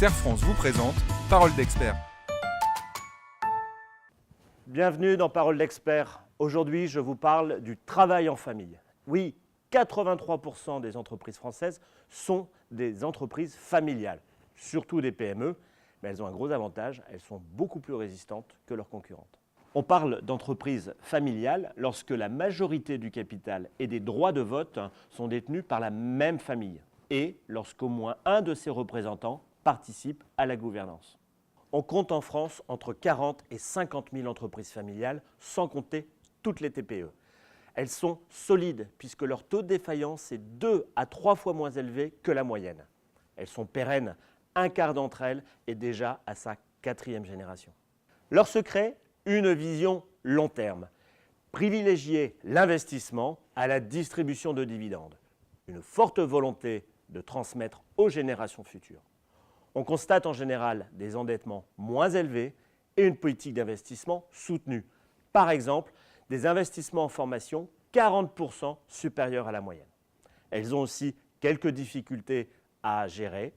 Serre France vous présente Parole d'expert. Bienvenue dans Parole d'expert. Aujourd'hui, je vous parle du travail en famille. Oui, 83% des entreprises françaises sont des entreprises familiales, surtout des PME, mais elles ont un gros avantage, elles sont beaucoup plus résistantes que leurs concurrentes. On parle d'entreprises familiales lorsque la majorité du capital et des droits de vote sont détenus par la même famille et lorsqu'au moins un de ses représentants participe à la gouvernance. On compte en France entre 40 et 50 000 entreprises familiales, sans compter toutes les TPE. Elles sont solides puisque leur taux de défaillance est 2 à 3 fois moins élevé que la moyenne. Elles sont pérennes, un quart d'entre elles est déjà à sa 4e génération. Leur secret, une vision long terme. Privilégier l'investissement à la distribution de dividendes. Une forte volonté de transmettre aux générations futures. On constate en général des endettements moins élevés et une politique d'investissement soutenue. Par exemple, des investissements en formation 40% supérieurs à la moyenne. Elles ont aussi quelques difficultés à gérer.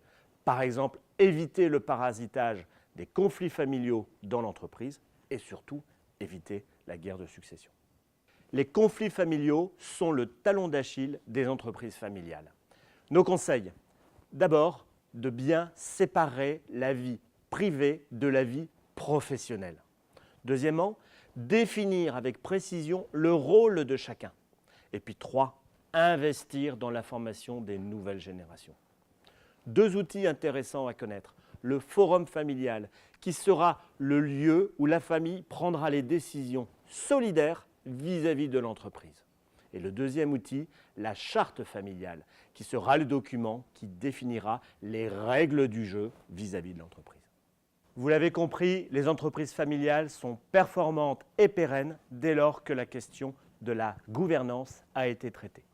Par exemple, éviter le parasitage des conflits familiaux dans l'entreprise et surtout éviter la guerre de succession. Les conflits familiaux sont le talon d'Achille des entreprises familiales. Nos conseils, d'abord, de bien séparer la vie privée de la vie professionnelle. Deuxièmement, définir avec précision le rôle de chacun. Et puis 3, investir dans la formation des nouvelles générations. 2 outils intéressants à connaître. Le forum familial, qui sera le lieu où la famille prendra les décisions solidaires vis-à-vis de l'entreprise. Et le deuxième outil, la charte familiale, qui sera le document qui définira les règles du jeu vis-à-vis de l'entreprise. Vous l'avez compris, les entreprises familiales sont performantes et pérennes dès lors que la question de la gouvernance a été traitée.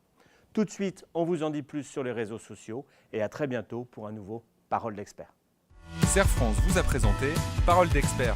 Tout de suite, on vous en dit plus sur les réseaux sociaux et à très bientôt pour un nouveau Parole d'expert. Serre France vous a présenté Parole d'expert.